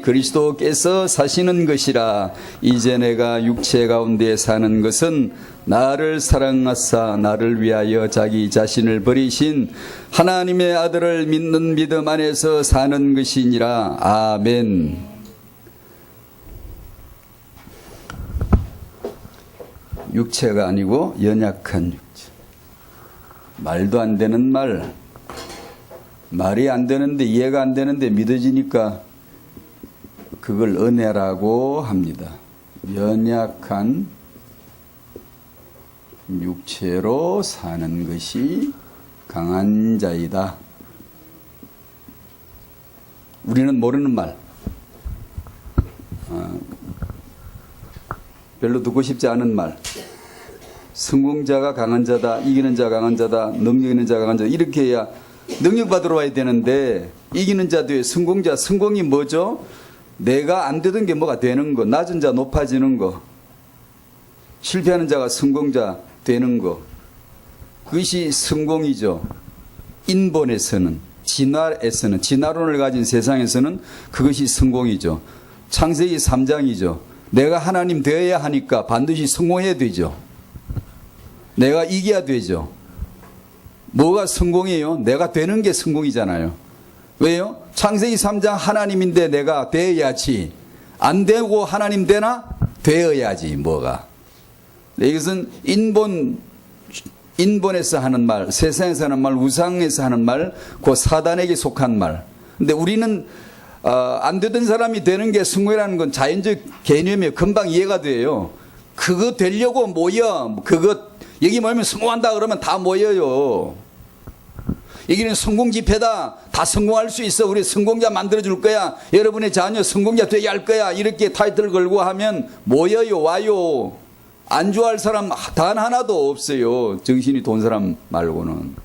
그리스도께서 사시는 것이라. 이제 내가 육체 가운데 사는 것은 나를 사랑하사 나를 위하여 자기 자신을 버리신 하나님의 아들을 믿는 믿음 안에서 사는 것이니라. 아멘. 육체가 아니고 연약한 육체. 말도 안 되는 말. 말이 안 되는데, 이해가 안 되는데 믿어지니까 그걸 은혜라고 합니다. 연약한 육체로 사는 것이 강한 자이다. 우리는 모르는 말, 별로 듣고 싶지 않은 말, 성공자가 강한 자다, 이기는 자가 강한 자다, 능력 있는 자가 강한 자다, 이렇게 해야 능력 받으러 와야 되는데, 이기는 자도 성공자, 성공이 뭐죠? 내가 안 되던 게 뭐가 되는 거, 낮은 자 높아지는 거, 실패하는 자가 성공자 되는 거, 그것이 성공이죠. 인본에서는, 진화에서는, 진화론을 가진 세상에서는 그것이 성공이죠. 창세기 3장이죠. 내가 하나님 되어야 하니까 반드시 성공해야 되죠. 내가 이겨야 되죠. 뭐가 성공이에요? 내가 되는 게 성공이잖아요. 왜요? 창세기 3장 하나님인데 내가 되어야지. 안 되고 하나님 되나? 되어야지. 뭐가. 이것은 인본에서 하는 말, 세상에서 하는 말, 우상에서 하는 말, 그 사단에게 속한 말. 근데 우리는 안 되던 사람이 되는 게 성공이라는 건 자연적 개념이에요. 금방 이해가 돼요. 그거 되려고 모여. 여기 모이면 성공한다 그러면 다 모여요. 여기는 성공 집회다. 다 성공할 수 있어. 우리 성공자 만들어줄 거야. 여러분의 자녀 성공자 되게 할 거야. 이렇게 타이틀 걸고 하면 모여요. 와요. 안 좋아할 사람 단 하나도 없어요. 정신이 돈 사람 말고는.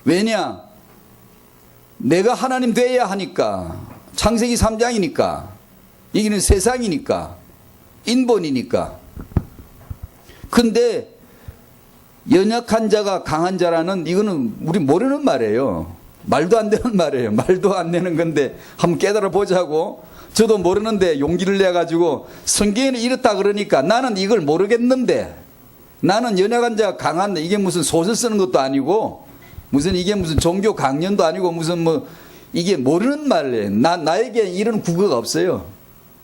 왜냐? 내가 하나님 되어야 하니까. 창세기 3장이니까. 여기는 세상이니까. 인본이니까. 근데 연약한 자가 강한 자라는, 이거는 우리 모르는 말이에요. 말도 안 되는 말이에요. 말도 안 되는 건데 한번 깨달아 보자고. 저도 모르는데 용기를 내가지고 성경에는 이렇다 그러니까 나는 이걸 모르겠는데, 나는 연약한 자가 강한, 이게 무슨 소설 쓰는 것도 아니고 이게 무슨 종교 강연도 아니고 이게 모르는 말이에요. 나에게 이런 국어가 없어요.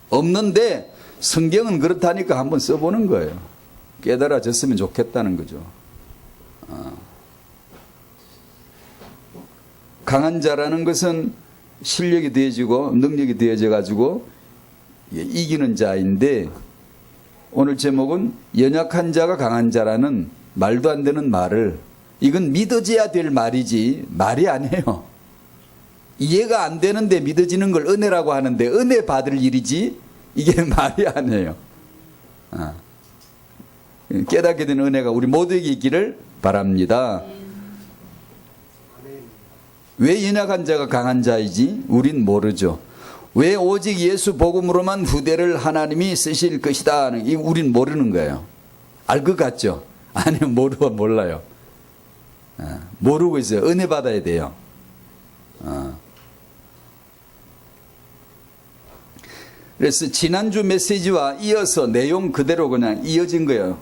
없는데 성경은 그렇다니까 한번 써보는 거예요. 깨달아졌으면 좋겠다는 거죠. 강한 자라는 것은 실력이 되어지고 능력이 되어져 가지고 이기는 자인데, 오늘 제목은 연약한 자가 강한 자라는 말도 안 되는 말을, 이건 믿어져야 될 말이지 말이 아니에요. 이해가 안 되는데 믿어지는 걸 은혜라고 하는데 은혜 받을 일이지 이게 말이 아니에요. 깨닫게 된 은혜가 우리 모두에게 있기를 바랍니다. 왜 연약한 자가 강한 자이지? 우린 모르죠. 왜 오직 예수 복음으로만 후대를 하나님이 쓰실 것이다. 우린 모르는 거예요. 알 것 같죠? 아니요, 몰라요. 모르고 있어요. 은혜 받아야 돼요. 그래서 지난주 메시지와 이어서 내용 그대로 그냥 이어진 거예요.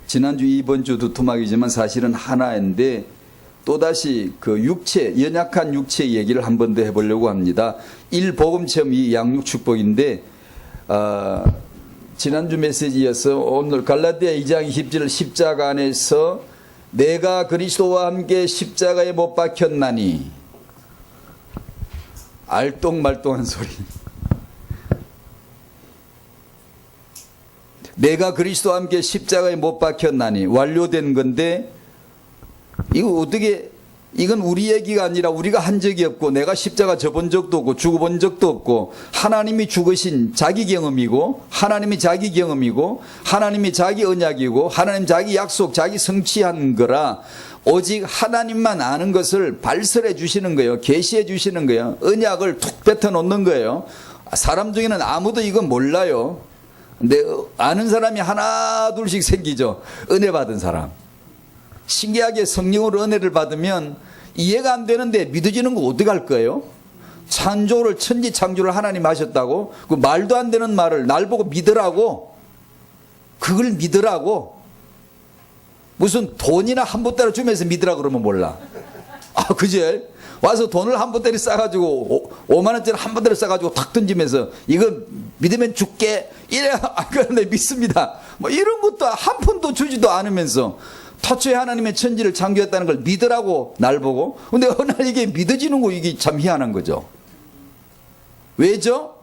지난주 이번 주 두토막이지만 사실은 하나인데, 또다시 그 육체, 연약한 육체 얘기를 한 번 더 해보려고 합니다. 1복음 체험 2 양육 축복인데, 지난주 메시지에서 오늘 갈라디아 2장 20절, 십자가 안에서 내가 그리스도와 함께 십자가에 못 박혔나니, 알똥말똥한 소리. 내가 그리스도와 함께 십자가에 못 박혔나니, 완료된 건데, 이거 어떻게, 이건 우리 얘기가 아니라 우리가 한 적이 없고, 내가 십자가 져본 적도 없고 죽어본 적도 없고, 하나님이 죽으신 자기 경험이고, 하나님이 자기 경험이고, 하나님이 자기 언약이고, 하나님 자기 약속, 자기 성취한 거라 오직 하나님만 아는 것을 발설해 주시는 거예요. 계시해 주시는 거예요. 언약을 툭 뱉어 놓는 거예요. 사람 중에는 아무도 이거 몰라요. 근데 아는 사람이 하나 둘씩 생기죠. 은혜 받은 사람. 신기하게 성령으로 은혜를 받으면 이해가 안 되는데 믿어지는 거 어떻게 할 거예요? 창조를, 천지 창조를 하나님 하셨다고? 그 말도 안 되는 말을 날 보고 믿으라고? 그걸 믿으라고? 무슨 돈이나 한 보따리 주면서 믿으라 그러면 몰라. 아, 그제? 와서 돈을 한 보따리 싸가지고 5만 원짜리 한 보따리 싸가지고 탁 던지면서 이거 믿으면 줄게. 이래. 아, 그런데 믿습니다. 뭐 이런 것도 한 푼도 주지도 않으면서 태초에 하나님의 천지를 창조했다는 걸 믿으라고 날 보고. 근데 어느 날 이게 믿어지는 거 이게 참 희한한 거죠. 왜죠?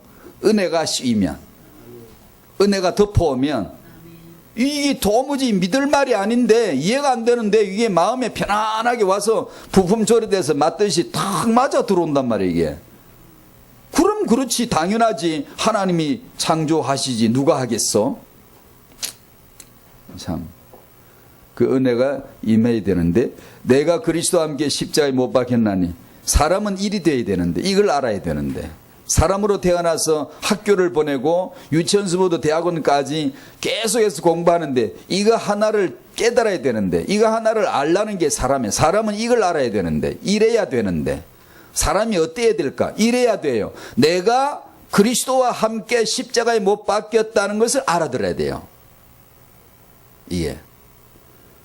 은혜가 씌이면, 은혜가 덮어오면 이게 도무지 믿을 말이 아닌데 이해가 안 되는데 이게 마음에 편안하게 와서 부품 조리돼서 맞듯이 탁 맞아 들어온단 말이에요. 이게. 그럼 그렇지, 당연하지. 하나님이 창조하시지 누가 하겠어? 참, 그 은혜가 임해야 되는데, 내가 그리스도와 함께 십자가에 못 박혔나니 사람은 일이 돼야 되는데, 이걸 알아야 되는데, 사람으로 태어나서 학교를 보내고 유치원서부터 대학원까지 계속해서 공부하는데 이거 하나를 깨달아야 되는데, 이거 하나를 알라는 게 사람이에요. 사람은 이걸 알아야 되는데, 이래야 되는데, 사람이 어때야 될까? 이래야 돼요. 내가 그리스도와 함께 십자가에 못 박혔다는 것을 알아들어야 돼요.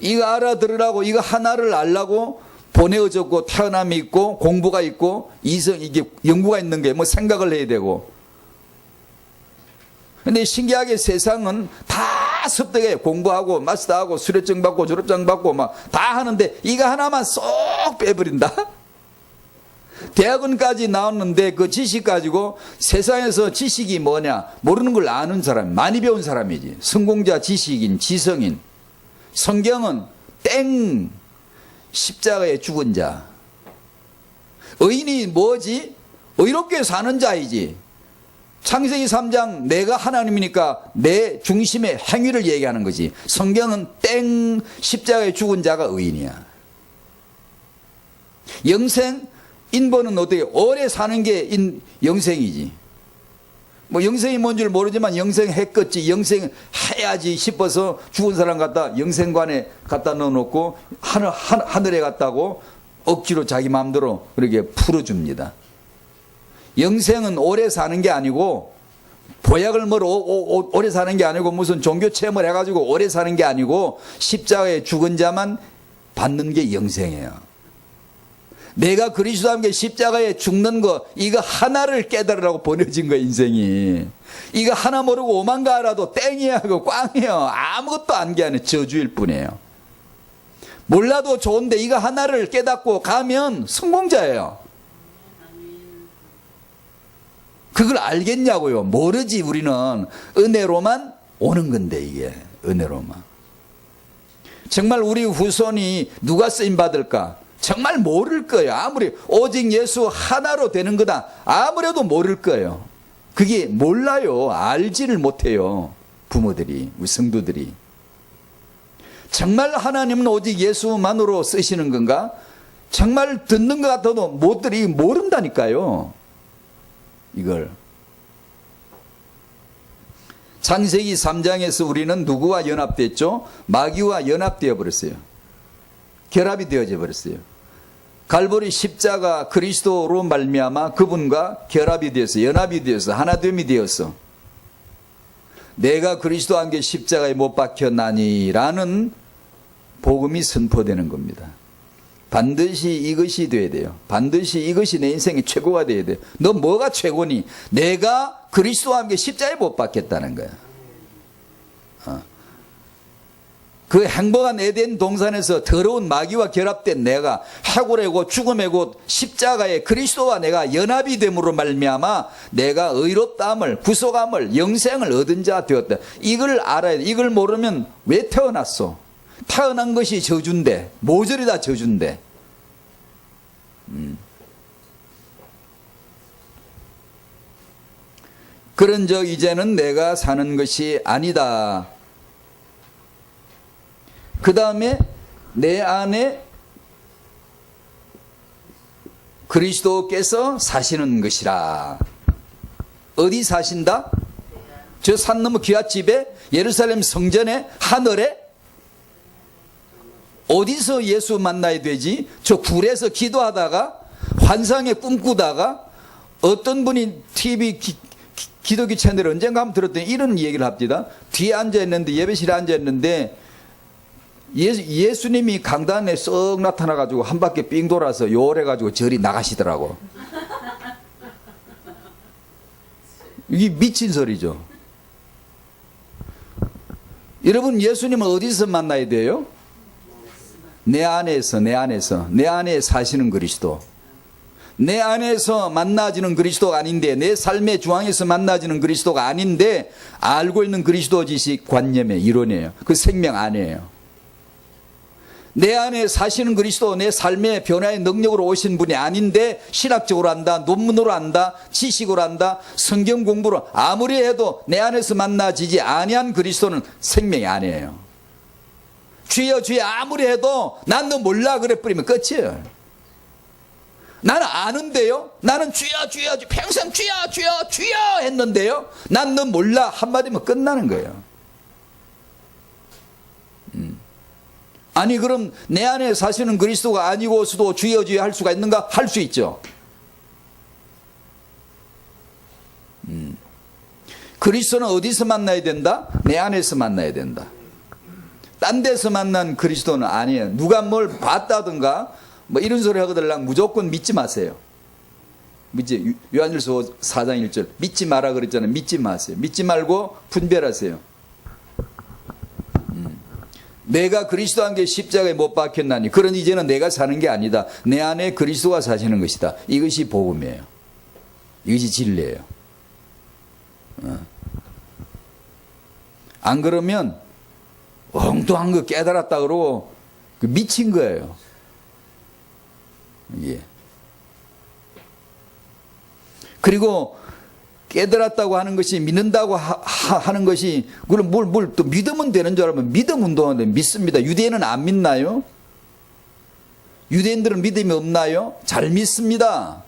이거 알아들으라고, 이거 하나를 알라고 보내어졌고 태어남이 있고 공부가 있고 이성, 이게 연구가 있는 게 뭐 생각을 해야 되고. 근데 신기하게 세상은 다 습득해. 공부하고 마스터하고 수료증 받고 졸업장 받고 막 다 하는데 이거 하나만 쏙 빼버린다. 대학원까지 나왔는데 그 지식 가지고 세상에서 지식이 뭐냐 모르는 걸 아는 사람, 많이 배운 사람이지. 성공자, 지식인, 지성인. 성경은 땡, 십자가에 죽은 자. 의인이 뭐지? 의롭게 사는 자이지. 창세기 3장 내가 하나님이니까 내 중심의 행위를 얘기하는 거지. 성경은 땡, 십자가에 죽은 자가 의인이야. 영생, 인본은 어떻게 오래 사는 게 영생이지. 뭐 영생이 뭔 줄 모르지만 영생 했겠지, 영생 해야지 싶어서 죽은 사람 갖다 영생관에 갖다 넣어놓고 하늘에 갔다고 억지로 자기 마음대로 그렇게 풀어줍니다. 영생은 오래 사는 게 아니고, 보약을 먹어 오래 사는 게 아니고, 무슨 종교 체험을 해가지고 오래 사는 게 아니고, 십자가에 죽은 자만 받는 게 영생이에요. 내가 그리스도와 함께 십자가에 죽는 거, 이거 하나를 깨달으라고 보내진 거야, 인생이. 이거 하나 모르고 오만가 알아도 땡이야, 그거 꽝이에요. 아무것도 안 게 아니에요. 저주일 뿐이에요. 몰라도 좋은데 이거 하나를 깨닫고 가면 성공자예요. 그걸 알겠냐고요. 모르지. 우리는 은혜로만 오는 건데, 이게 은혜로만. 정말 우리 후손이 누가 쓰임 받을까? 정말 모를 거예요. 아무리 오직 예수 하나로 되는 거다 아무래도 모를 거예요. 그게 몰라요. 알지를 못해요. 부모들이, 우리 성도들이. 정말 하나님은 오직 예수만으로 쓰시는 건가? 정말 듣는 것 같아도 못들이 모른다니까요. 이걸. 창세기 3장에서 우리는 누구와 연합됐죠? 마귀와 연합되어 버렸어요. 결합이 되어져 버렸어요. 갈보리 십자가 그리스도로 말미암아 그분과 결합이 되어서, 연합이 되어서, 하나됨이 되어서 내가 그리스도와 함께 십자가에 못 박혔나니라는 복음이 선포되는 겁니다. 반드시 이것이 돼야 돼요. 반드시 이것이 내 인생의 최고가 돼야 돼요. 너 뭐가 최고니? 내가 그리스도와 함께 십자가에 못 박혔다는 거야. 그 행복한 에덴 동산에서 더러운 마귀와 결합된 내가 해골의 곳, 죽음의 곳, 십자가에 그리스도와 내가 연합이 됨으로 말미암아 내가 의롭다함을, 구속함을, 영생을 얻은 자 되었다. 이걸 알아야 돼. 이걸 모르면 왜 태어났어? 태어난 것이 저주인데, 모조리 다 저주인데. 그런즉 이제는 내가 사는 것이 아니다. 그 다음에 내 안에 그리스도께서 사시는 것이라. 어디 사신다? 저 산 너머 귀갓집에, 예루살렘 성전에, 하늘에? 어디서 예수 만나야 되지? 저 굴에서 기도하다가 환상에 꿈꾸다가 어떤 분이 TV 기독교 채널 언젠가 한번 들었더니 이런 얘기를 합니다. 뒤에 앉아있는데 예배실에 앉아있는데 예수님이 강단에 썩 나타나가지고 한 바퀴 삥 돌아서 요래가지고 저리 나가시더라고. 이게 미친 소리죠. 여러분, 예수님은 어디서 만나야 돼요? 내 안에서. 내 안에 사시는 그리스도. 내 안에서 만나지는 그리스도가 아닌데, 내 삶의 중앙에서 만나지는 그리스도가 아닌데, 알고 있는 그리스도 지식 관념의 이론이에요. 그 생명 안에요. 내 안에 사시는 그리스도, 내 삶의 변화의 능력으로 오신 분이 아닌데 신학적으로 한다, 논문으로 한다, 지식으로 한다, 성경 공부로 아무리 해도 내 안에서 만나지지 아니한 그리스도는 생명이 아니에요. 주여 주여 아무리 해도 난 너 몰라 그래 버리면 끝이에요. 나는 아는데요, 나는 주여 주여 평생 주여 주여 주여 했는데요, 난 너 몰라 한마디면 끝나는 거예요. 아니 그럼 내 안에 사시는 그리스도가 아니고서도 주여 주여 할 수가 있는가? 할 수 있죠. 그리스도는 어디서 만나야 된다? 내 안에서 만나야 된다. 딴 데서 만난 그리스도는 아니에요. 누가 뭘 봤다든가 뭐 이런 소리 하거들랑 무조건 믿지 마세요. 믿지, 요한일서 4장 1절 믿지 마라 그랬잖아요. 믿지 마세요. 믿지 말고 분별하세요. 내가 그리스도와 함께 십자가에 못 박혔나니 그런 이제는 내가 사는 게 아니다. 내 안에 그리스도가 사시는 것이다. 이것이 복음이에요. 이것이 진리예요. 안 그러면 엉뚱한 거 깨달았다 그러고 미친 거예요. 예. 그리고 깨달았다고 하는 것이 믿는다고 하는 것이 그럼 뭘 또 믿으면 되는 줄 알면 믿음 운동하는데 믿습니다. 유대인은 안 믿나요? 유대인들은 믿음이 없나요? 잘 믿습니다.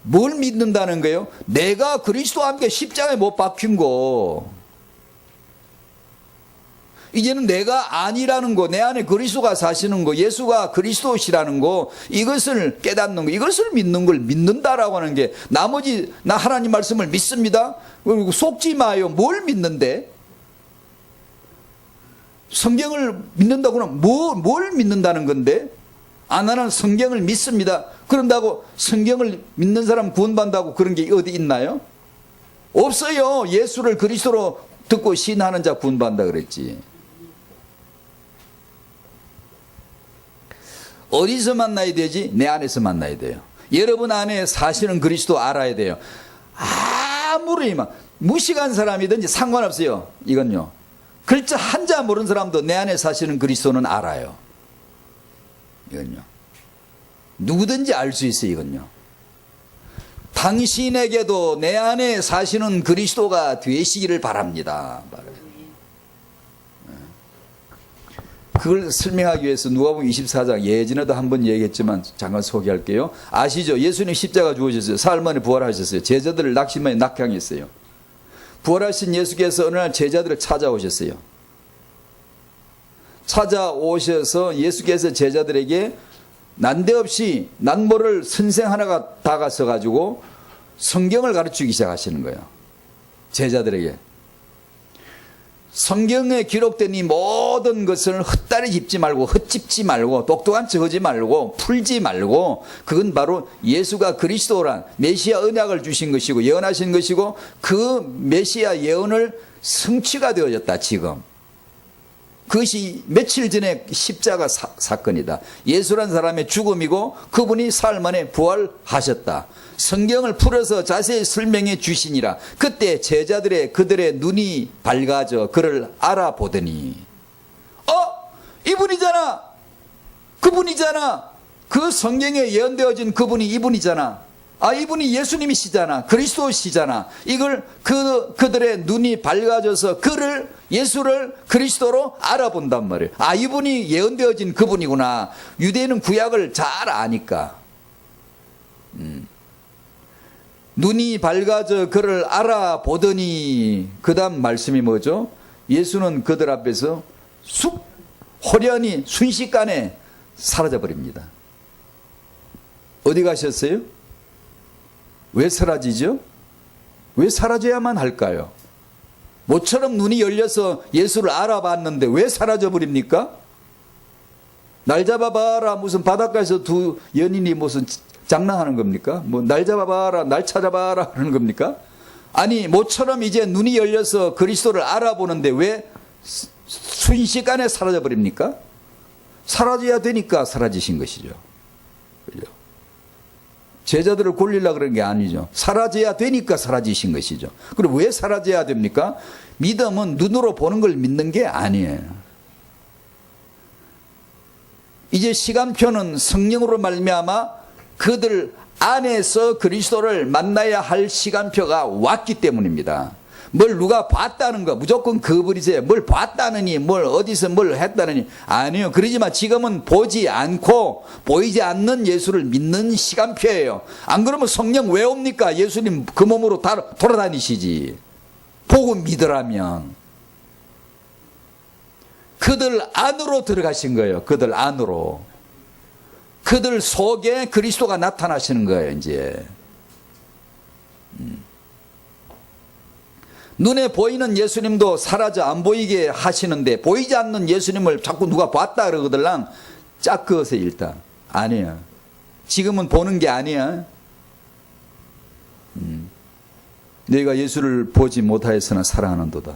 뭘 믿는다는 거예요? 내가 그리스도와 함께 십자가에 못 박힌 거. 이제는 내가 아니라는 거, 내 안에 그리스도가 사시는 거, 예수가 그리스도시라는 거, 이것을 깨닫는 거, 이것을 믿는 걸 믿는다라고 하는 게, 나머지 나 하나님 말씀을 믿습니다. 그리고 속지 마요. 뭘 믿는데? 성경을 믿는다고는 뭘 믿는다는 건데? 아, 나는 성경을 믿습니다. 그런다고 성경을 믿는 사람 구원받는다고 그런 게 어디 있나요? 없어요. 예수를 그리스도로 듣고 신하는 자 구원받는다 그랬지. 어디서 만나야 되지? 내 안에서 만나야 돼요. 여러분 안에 사시는 그리스도 알아야 돼요. 아무리 무식한 사람이든지 상관없어요. 이건요. 글자 한자 모르는 사람도 내 안에 사시는 그리스도는 알아요. 이건요. 누구든지 알 수 있어요. 이건요. 당신에게도 내 안에 사시는 그리스도가 되시기를 바랍니다. 그걸 설명하기 위해서 누가복음 24장 예전에도 한번 얘기했지만 잠깐 소개할게요. 아시죠? 예수님 십자가 죽으셨어요. 사흘 만에 부활하셨어요. 제자들을 낙심하에 낙향했어요. 부활하신 예수께서 어느 날 제자들을 찾아오셨어요. 찾아오셔서 예수께서 제자들에게 난데없이 난모를 선생 하나가 다가서 가지고 성경을 가르치기 시작하시는 거예요. 제자들에게. 성경에 기록된 이 모든 것을 헛다리 짚지 말고 헛짚지 말고 똑똑한 척 하지 말고 풀지 말고 그건 바로 예수가 그리스도란 메시아 언약을 주신 것이고 예언하신 것이고 그 메시아 예언을 성취가 되어졌다. 지금 그것이 며칠 전에 십자가 사건이다. 예수란 사람의 죽음이고 그분이 사흘 만에 부활하셨다. 성경을 풀어서 자세히 설명해 주시니라. 그때 제자들의 그들의 눈이 밝아져 그를 알아보더니 이분이잖아. 그분이잖아. 그 성경에 예언되어진 그분이 이분이잖아. 이분이 예수님이시잖아. 그리스도시잖아. 이걸 그들의 눈이 밝아져서 예수를 그리스도로 알아본단 말이에요. 이분이 예언되어진 그분이구나. 유대인은 구약을 잘 아니까. 눈이 밝아져 그를 알아보더니 그 다음 말씀이 뭐죠? 예수는 그들 앞에서 쑥 호련히 순식간에 사라져 버립니다. 어디 가셨어요? 왜 사라지죠? 왜 사라져야만 할까요? 모처럼 눈이 열려서 예수를 알아봤는데 왜 사라져 버립니까? 날 잡아봐라, 무슨 바닷가에서 두 연인이 무슨 장난하는 겁니까? 뭐 날 잡아봐라, 날 찾아봐라 하는 겁니까? 아니, 모처럼 이제 눈이 열려서 그리스도를 알아보는데 왜 순식간에 사라져 버립니까? 사라져야 되니까 사라지신 것이죠. 그죠? 제자들을 골리려고 그런 게 아니죠. 사라져야 되니까 사라지신 것이죠. 그리고 왜 사라져야 됩니까? 믿음은 눈으로 보는 걸 믿는 게 아니에요. 이제 시간표는 성령으로 말미암아 그들 안에서 그리스도를 만나야 할 시간표가 왔기 때문입니다. 뭘 누가 봤다는 거 무조건 그버리세요. 뭘 봤다느니, 뭘 어디서 뭘 했다느니. 아니요. 그러지만 지금은 보지 않고 보이지 않는 예수를 믿는 시간표예요. 안 그러면 성령 왜 옵니까? 예수님 그 몸으로 돌아다니시지. 보고 믿으라면. 그들 안으로 들어가신 거예요. 그들 안으로. 그들 속에 그리스도가 나타나시는 거예요. 이제. 눈에 보이는 예수님도 사라져 안 보이게 하시는데 보이지 않는 예수님을 자꾸 누가 봤다 그러거들랑 짝그어서 일단 아니야. 지금은 보는 게 아니야. 너희가 예수를 보지 못하였으나 사랑하는도다.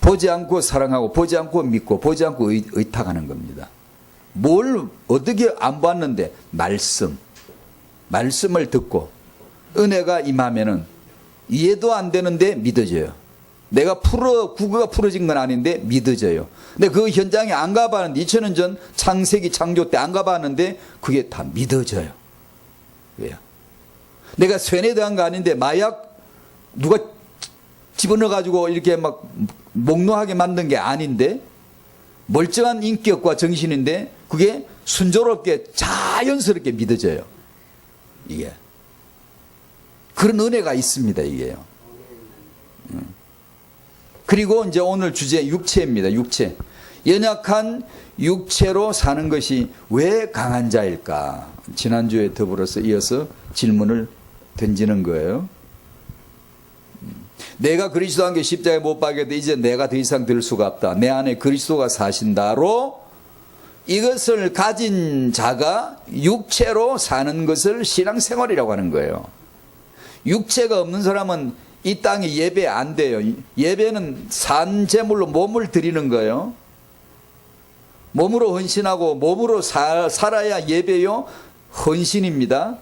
보지 않고 사랑하고 보지 않고 믿고 보지 않고 의탁하는 겁니다. 뭘 어떻게 안 봤는데 말씀을 듣고 은혜가 임하면은 이해도 안 되는데 믿어져요. 내가 국어가 풀어진 건 아닌데 믿어져요. 근데 그 현장에 안 가봤는데 2000년 전 창세기 창조 때 안 가봤는데 그게 다 믿어져요. 왜요? 내가 쇠뇌당한 거 아닌데 마약 누가 집어넣어가지고 이렇게 막 목노하게 만든 게 아닌데 멀쩡한 인격과 정신인데 그게 순조롭게 자연스럽게 믿어져요. 이게. 그런 은혜가 있습니다, 이게요. 그리고 이제 오늘 주제 육체입니다, 육체. 연약한 육체로 사는 것이 왜 강한 자일까? 지난주에 더불어서 이어서 질문을 던지는 거예요. 내가 그리스도와 함께 십자가에 못 박혀도 이제 내가 더 이상 될 수가 없다. 내 안에 그리스도가 사신다로 이것을 가진 자가 육체로 사는 것을 신앙생활이라고 하는 거예요. 육체가 없는 사람은 이 땅에 예배 안 돼요. 예배는 산제물로 몸을 드리는 거예요. 몸으로 헌신하고 몸으로 살아야 예배요. 헌신입니다.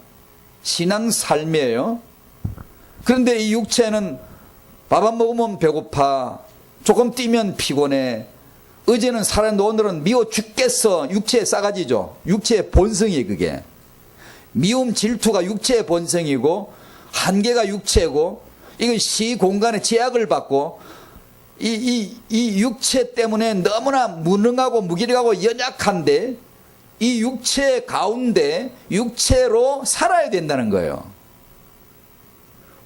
신앙 삶이에요. 그런데 이 육체는 밥 안 먹으면 배고파. 조금 뛰면 피곤해. 어제는 살았는데 오늘은 미워 죽겠어. 육체의 싸가지죠. 육체의 본성이에요, 그게. 미움, 질투가 육체의 본성이고 한계가 육체고 이건 시공간의 제약을 받고 이 육체 때문에 너무나 무능하고 무기력하고 연약한데 이 육체 가운데 육체로 살아야 된다는 거예요.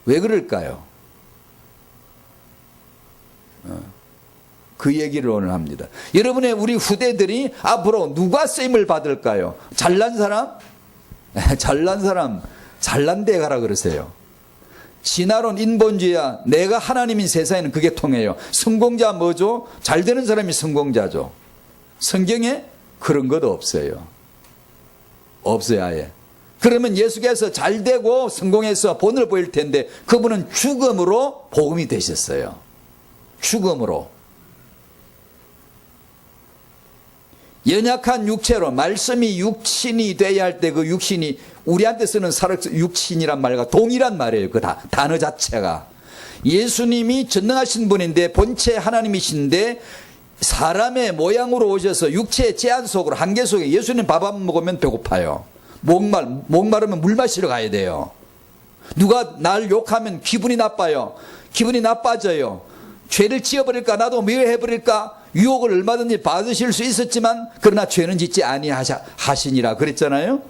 왜 그럴까요? 그 얘기를 오늘 합니다. 여러분의 우리 후대들이 앞으로 누가 쓰임을 받을까요? 잘난 사람? 잘난 사람 잘난 데 가라 그러세요. 진화론 인본주의야. 내가 하나님인 세상에는 그게 통해요. 성공자 뭐죠? 잘 되는 사람이 성공자죠. 성경에 그런 것 없어요. 없어요, 아예. 그러면 예수께서 잘 되고 성공해서 본을 보일 텐데 그분은 죽음으로 복음이 되셨어요. 죽음으로. 연약한 육체로 말씀이 육신이 돼야 할 때 그 육신이 우리한테 쓰는 육신이란 말과 동일한 말이에요. 그 단어 자체가. 예수님이 전능하신 분인데 본체 하나님이신데 사람의 모양으로 오셔서 육체의 제한 속으로 한계 속에 예수님 밥 안 먹으면 배고파요. 목마르면 물 마시러 가야 돼요. 누가 날 욕하면 기분이 나빠요. 기분이 나빠져요. 죄를 지어버릴까 나도 미워해버릴까 유혹을 얼마든지 받으실 수 있었지만 그러나 죄는 짓지 아니하시니라 그랬잖아요.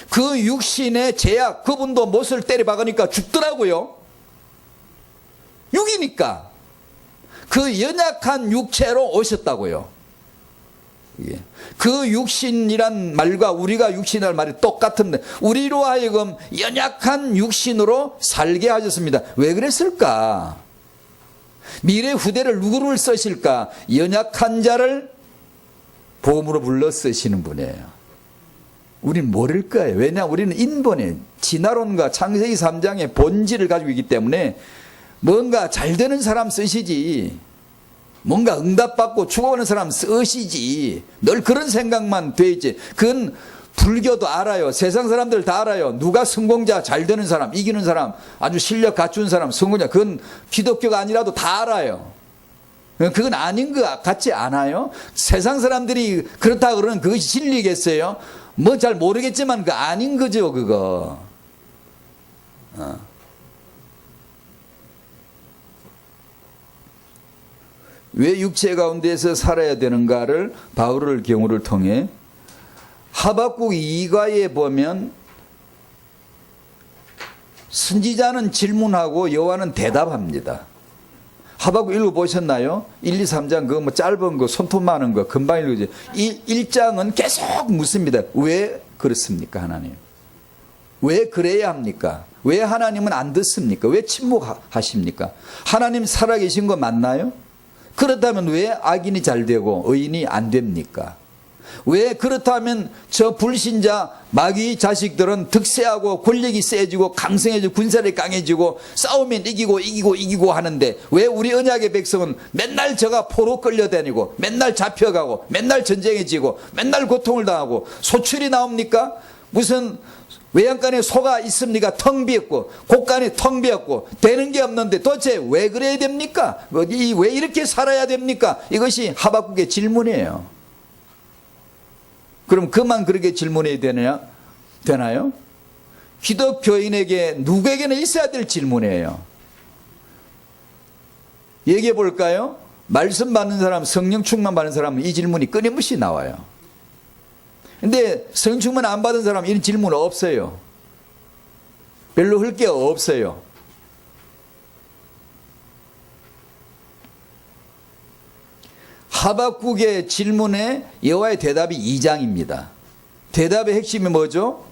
그 육신의 제약 그분도 못을 때려 박으니까 죽더라고요. 육이니까. 그 연약한 육체로 오셨다고요. 예. 그 육신이란 말과 우리가 육신이란 말이 똑같은데 우리로 하여금 연약한 육신으로 살게 하셨습니다. 왜 그랬을까? 미래 후대를 누구를 쓰실까? 연약한 자를 보험으로 불러 쓰시는 분이에요. 우린 모를 거예요. 왜냐? 우리는 인본의 진화론과 창세기 3장의 본질을 가지고 있기 때문에 뭔가 잘 되는 사람 쓰시지, 뭔가 응답받고 죽어가는 사람 쓰시지, 늘 그런 생각만 돼 있지. 그건 불교도 알아요. 세상 사람들 다 알아요. 누가 성공자, 잘 되는 사람, 이기는 사람, 아주 실력 갖춘 사람, 성공자. 그건 기독교가 아니라도 다 알아요. 그건 아닌 것 같지 않아요? 세상 사람들이 그렇다 그러는 그것이 진리겠어요? 뭐 잘 모르겠지만 그 아닌 거죠, 그거. 왜 육체 가운데서 살아야 되는가를 바울의 경우를 통해 하박국 2가에 보면 선지자는 질문하고 여호와는 대답합니다. 하박국 읽어보셨나요? 1, 2, 3장 그거 뭐 짧은 거, 손톱 많은 거 금방 읽어지. 1장은 계속 묻습니다. 왜 그렇습니까, 하나님? 왜 그래야 합니까? 왜 하나님은 안 듣습니까? 왜 침묵하십니까? 하나님 살아계신 거 맞나요? 그렇다면 왜 악인이 잘 되고 의인이 안 됩니까? 왜 그렇다면 저 불신자 마귀 자식들은 득세하고 권력이 세지고 강성해지고 군사력이 강해지고 싸우면 이기고 하는데 왜 우리 언약의 백성은 맨날 저가 포로 끌려다니고 맨날 잡혀가고 맨날 전쟁에 지고 맨날 고통을 당하고 소출이 나옵니까? 무슨 외양간에 소가 있습니까? 텅 비었고 곡간에 텅 비었고 되는 게 없는데 도대체 왜 그래야 됩니까? 왜 이렇게 살아야 됩니까? 이것이 하박국의 질문이에요. 그럼 그만 그렇게 질문해야 되나요? 기독교인에게 누구에게나 있어야 될 질문이에요. 얘기해 볼까요? 말씀 받는 사람, 성령 충만 받는 사람은 이 질문이 끊임없이 나와요. 근데 성령 충만 안 받은 사람은 이런 질문 없어요. 별로 할 게 없어요. 하박국의 질문에 여호와의 대답이 2장입니다. 대답의 핵심이 뭐죠?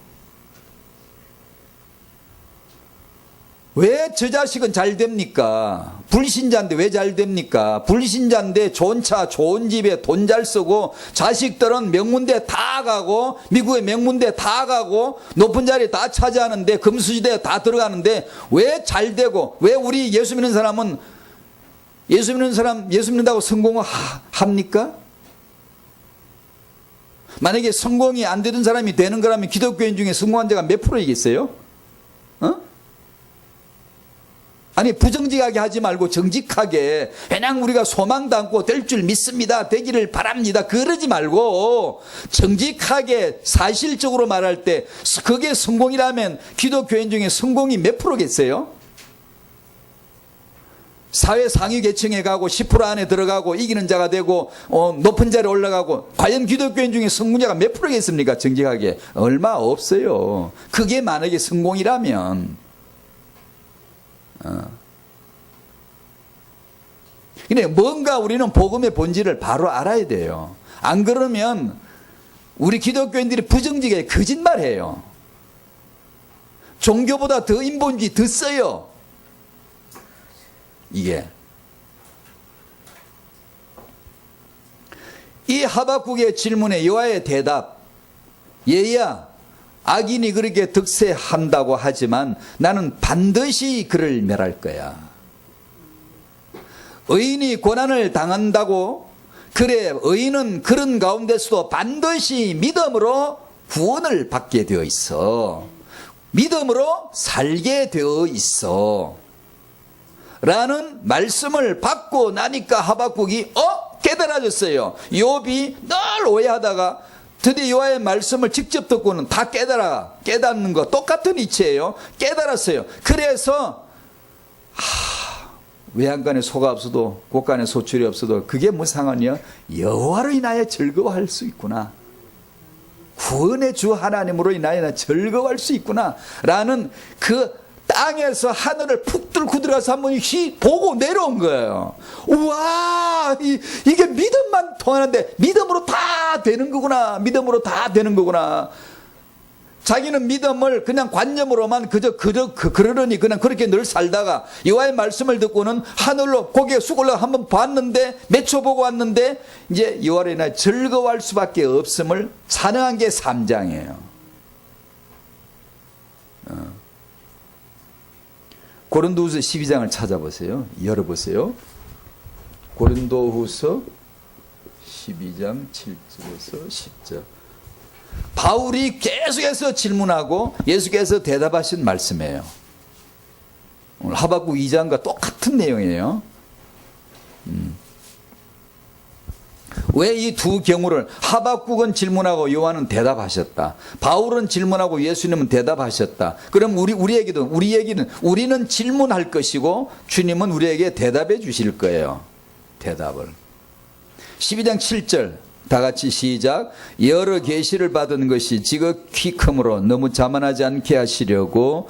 왜 저 자식은 잘 됩니까? 불신자인데 왜 잘 됩니까? 불신자인데 좋은 차, 좋은 집에 돈 잘 쓰고 자식들은 명문대 다 가고 미국의 명문대 다 가고 높은 자리 다 차지하는데 금수지대에 다 들어가는데 왜 잘 되고 왜 우리 예수 믿는 사람은 예수 믿는다고 성공을 합니까? 만약에 성공이 안 되던 사람이 되는 거라면 기독교인 중에 성공한 자가 몇 프로이겠어요? 아니 부정직하게 하지 말고 정직하게 그냥 우리가 소망도 않고 될 줄 믿습니다. 되기를 바랍니다. 그러지 말고 정직하게 사실적으로 말할 때 그게 성공이라면 기독교인 중에 성공이 몇 프로겠어요? 사회 상위 계층에 가고 10% 안에 들어가고 이기는 자가 되고 높은 자리에 올라가고 과연 기독교인 중에 성공자가 몇 프로겠습니까? 정직하게 얼마 없어요. 그게 만약에 성공이라면 근데 뭔가 우리는 복음의 본질을 바로 알아야 돼요. 안 그러면 우리 기독교인들이 부정직하게 거짓말해요. 종교보다 더 인본주의 더 써요. 이게 이 하박국의 질문에 여호와의 대답, 얘야 악인이 그렇게 득세한다고 하지만 나는 반드시 그를 멸할 거야. 의인이 고난을 당한다고 그래 의인은 그런 가운데서도 반드시 믿음으로 구원을 받게 되어 있어. 믿음으로 살게 되어 있어. 라는 말씀을 받고 나니까 하박국이 깨달아졌어요. 욥이 늘 오해하다가 드디어 여호와의 말씀을 직접 듣고는 다 깨닫는 거 똑같은 이치예요. 깨달았어요. 그래서 외양간에 소가 없어도 곡간에 소출이 없어도 그게 뭐 상관이야? 여호와로 인하여 즐거워할 수 있구나. 구원의 주 하나님으로 인하여 즐거워할 수 있구나 라는 그 땅에서 하늘을 푹 뚫고 들어가서 한번 보고 내려온 거예요. 우와, 이게 믿음만 통하는데 믿음으로 다 되는 거구나. 믿음으로 다 되는 거구나. 자기는 믿음을 그냥 관념으로만 그러려니 그냥 그렇게 늘 살다가 여호와의 말씀을 듣고는 하늘로 고개 쑥 올라 한번 봤는데 맺혀보고 왔는데 이제 여호와로 인하여 즐거워할 수밖에 없음을 찬양한 게 3장이에요. 고린도후서 12장을 찾아보세요. 열어보세요. 고린도후서 12장 7절에서 10절. 바울이 계속해서 질문하고 예수께서 대답하신 말씀이에요. 오늘 하박국 2장과 똑같은 내용이에요. 왜 이 두 경우를, 하박국은 질문하고 요한은 대답하셨다. 바울은 질문하고 예수님은 대답하셨다. 그럼 우리는 질문할 것이고 주님은 우리에게 대답해 주실 거예요. 대답을. 12장 7절 다 같이 시작. 여러 계시를 받은 것이 지극히 크므로 너무 자만하지 않게 하시려고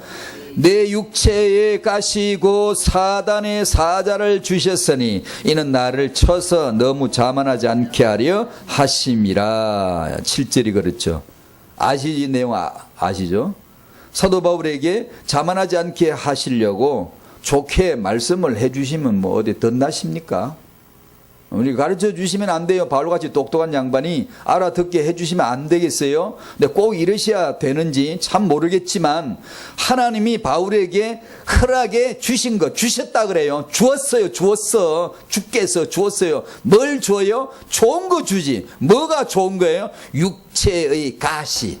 내 육체에 가시고 사단의 사자를 주셨으니 이는 나를 쳐서 너무 자만하지 않게 하려 하심이라. 7절이 그렇죠. 아시지? 내용 아시죠? 사도 바울에게 자만하지 않게 하시려고 좋게 말씀을 해주시면 뭐 어디 덧나십니까? 우리 가르쳐 주시면 안 돼요. 바울같이 똑똑한 양반이 알아듣게 해주시면 안 되겠어요? 근데 꼭 이러셔야 되는지 참 모르겠지만 하나님이 바울에게 허락해 주신 것, 주셨다 그래요. 주었어. 주께서 주었어요. 뭘 줘요? 좋은 거 주지. 뭐가 좋은 거예요? 육체의 가시.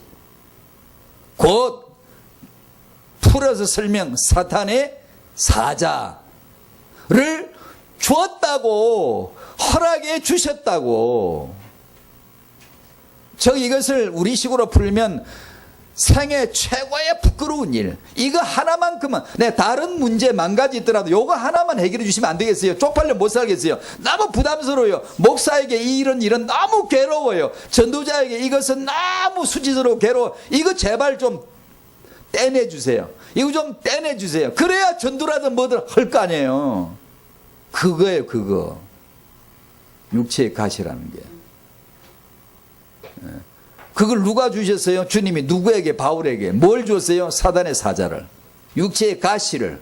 곧 풀어서 설명 사탄의 사자를 주었다고, 허락해 주셨다고. 이것을 우리식으로 풀면 생애 최고의 부끄러운 일, 이거 하나만큼은, 다른 문제 만 가지 있더라도 이거 하나만 해결해 주시면 안 되겠어요? 쪽팔려 못 살겠어요? 너무 부담스러워요. 목사에게 이 일은 너무 괴로워요. 전도자에게 이것은 너무 수치스러워 괴로워. 이거 제발 좀 떼내주세요. 이거 좀 떼내주세요. 그래야 전도라든 뭐든 할 거 아니에요. 그거예요, 그거. 육체의 가시라는 게. 그걸 누가 주셨어요? 주님이 누구에게? 바울에게. 뭘 줬어요? 사단의 사자를. 육체의 가시를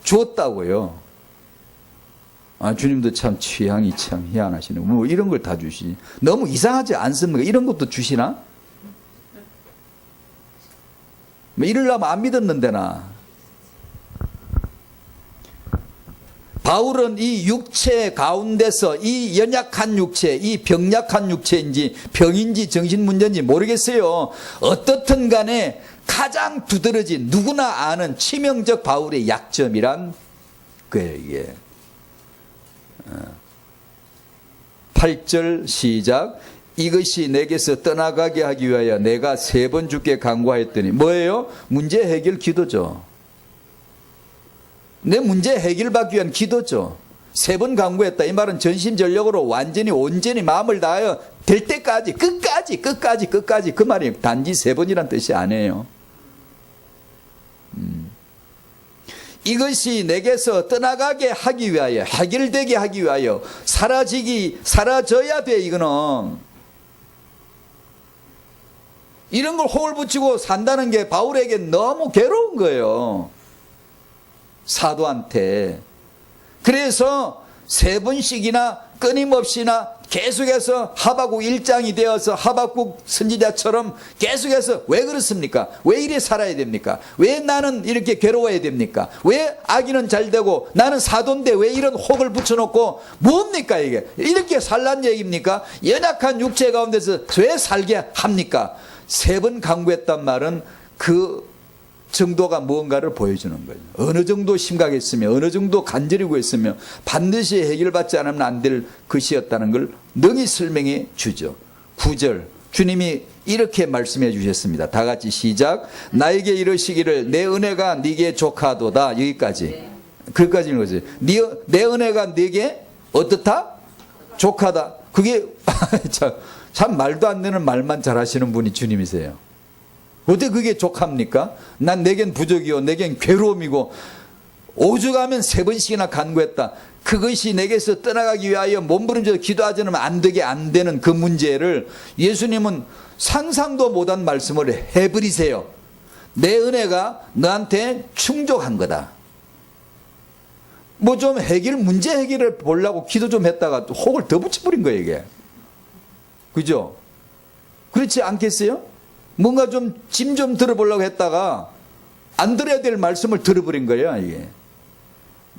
줬다고요. 주님도 참 취향이 참 희한하시네. 뭐 이런 걸 다 주시니. 너무 이상하지 않습니까? 이런 것도 주시나? 뭐 이러려면 안 믿었는데 나. 바울은 이 육체 가운데서 이 연약한 육체, 이 병약한 육체인지 병인지 정신문제인지 모르겠어요. 어떻든 간에 가장 두드러진, 누구나 아는 치명적 바울의 약점이란 그예요, 이게. 8절 시작. 이것이 내게서 떠나가게 하기 위하여 내가 3번 주께 간구하였더니, 뭐예요? 문제 해결 기도죠. 내 문제 해결받기 위한 기도죠. 3번 간구했다. 이 말은 전심전력으로 완전히 온전히 마음을 다하여 될 때까지, 끝까지 그 말이 단지 3번이란 뜻이 아니에요. 이것이 내게서 떠나가게 하기 위하여, 해결되게 하기 위하여, 사라져야 돼. 이거는 이런 걸 호을 붙이고 산다는 게 바울에게 너무 괴로운 거예요. 사도한테. 그래서 3번씩이나 끊임없이나 계속해서 하박국 1장이 되어서 하박국 선지자처럼 계속해서 왜 그렇습니까? 왜 이래 살아야 됩니까? 왜 나는 이렇게 괴로워야 됩니까? 왜 악인은 잘 되고 나는 사도인데 왜 이런 혹을 붙여놓고 뭡니까 이게? 이렇게 살란 얘기입니까? 연약한 육체 가운데서 왜 살게 합니까? 3번 강구했단 말은 그 정도가 무언가를 보여주는 거예요. 어느 정도 심각했으며 어느 정도 간절히고 했으며 반드시 해결받지 않으면 안 될 것이었다는 걸 능히 설명해 주죠. 9절 주님이 이렇게 말씀해 주셨습니다. 다 같이 시작. 나에게 이르시기를 내 은혜가 네게 족하도다. 여기까지. 거기까지 있는 거지. 내 은혜가 네게 어떻다? 족하다. 그게 참 말도 안 되는 말만 잘하시는 분이 주님이세요. 어떻게 그게 족합니까? 난 내겐 부족이요, 내겐 괴로움이고 오죽하면 3번씩이나 간구했다. 그것이 내게서 떠나가기 위하여 몸부림쳐서 기도하지 않으면 안 되게 안 되는 그 문제를 예수님은 상상도 못한 말씀을 해버리세요. 내 은혜가 너한테 충족한 거다. 뭐 좀 문제 해결을 보려고 기도 좀 했다가 혹을 더 붙여버린 거예요, 이게. 그죠? 그렇지 않겠어요? 뭔가 좀 짐 좀 들어보려고 했다가 안 들어야 될 말씀을 들어버린 거야, 이게.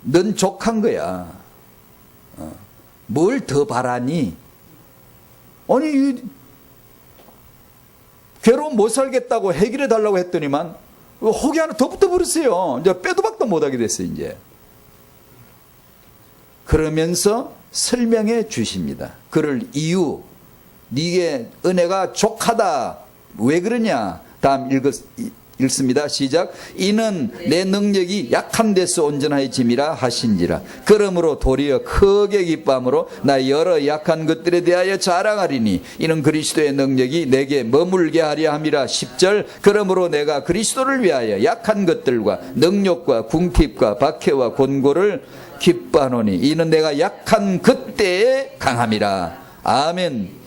넌 족한 거야. 뭘 더 바라니? 아니, 괴로움 못 살겠다고 해결해 달라고 했더니만 혹이 하나 더 붙어버렸어요. 이제 빼도 박도 못하게 됐어요, 이제. 그러면서 설명해 주십니다. 그럴 이유, 네게 은혜가 족하다. 왜 그러냐? 다음 읽습니다. 시작. 이는 내 능력이 약한 데서 온전하여 짐이라 하신지라. 그러므로 도리어 크게 기뻐함으로 나 여러 약한 것들에 대하여 자랑하리니 이는 그리스도의 능력이 내게 머물게 하려 함이라. 10절. 그러므로 내가 그리스도를 위하여 약한 것들과 능력과 궁핍과 박해와 곤고를 기뻐하노니 이는 내가 약한 그때에 강함이라. 아멘.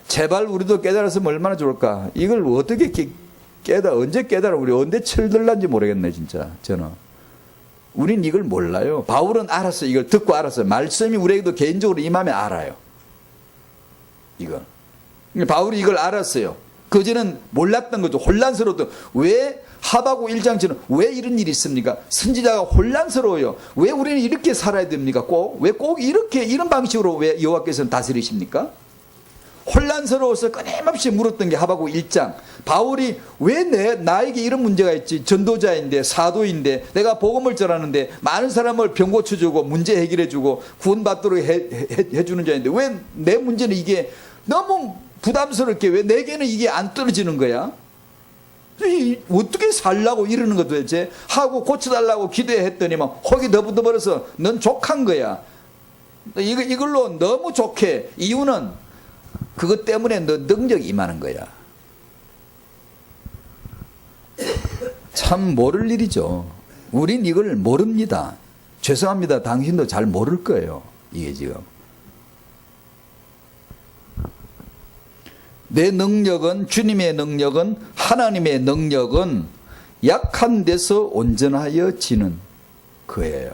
제발 우리도 깨달았으면 얼마나 좋을까. 이걸 어떻게 언제 깨달아? 우리 언제 철들란지 모르겠네, 진짜. 저는. 우린 이걸 몰라요. 바울은 알았어요. 이걸 듣고 알았어요. 말씀이 우리에게도 개인적으로 임하면 알아요. 이걸. 바울이 이걸 알았어요. 그전엔 몰랐던 거죠. 혼란스러웠던. 왜 하박국 1장처럼 왜 이런 일이 있습니까? 선지자가 혼란스러워요. 왜 우리는 이렇게 살아야 됩니까? 왜 꼭 이렇게 이런 방식으로 왜 여호와께서는 다스리십니까? 혼란스러워서 끊임없이 물었던 게 하박국 1장. 바울이 왜 나에게 이런 문제가 있지? 전도자인데 사도인데 내가 복음을 전하는데 많은 사람을 병 고쳐주고 문제 해결해주고 구원받도록 해주는 자인데 왜 내 문제는 이게 너무 부담스럽게 왜 내게는 이게 안 떨어지는 거야? 어떻게 살라고 이러는 거 도대체? 하고 고쳐달라고 기도했더니만 혹이 더 붙어버려서 넌 족한 거야. 이걸로 너무 족해. 이유는 그것 때문에 너 능력이 임하는 거야. 참 모를 일이죠. 우린 이걸 모릅니다. 죄송합니다. 당신도 잘 모를 거예요. 이게 지금. 내 능력은, 주님의 능력은, 하나님의 능력은 약한 데서 온전하여 지는 거예요.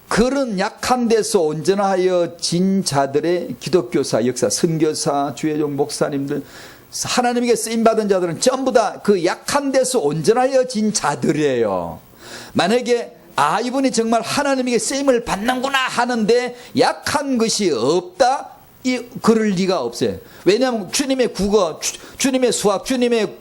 그런 약한 데서 온전하여 진 자들의 기독교사, 역사, 선교사, 주의종 목사님들, 하나님에게 쓰임받은 자들은 전부 다 그 약한 데서 온전하여 진 자들이에요. 만약에 이분이 정말 하나님에게 쓰임을 받는구나 하는데 약한 것이 없다? 그럴 리가 없어요. 왜냐하면 주님의 국어, 주님의 수학, 주님의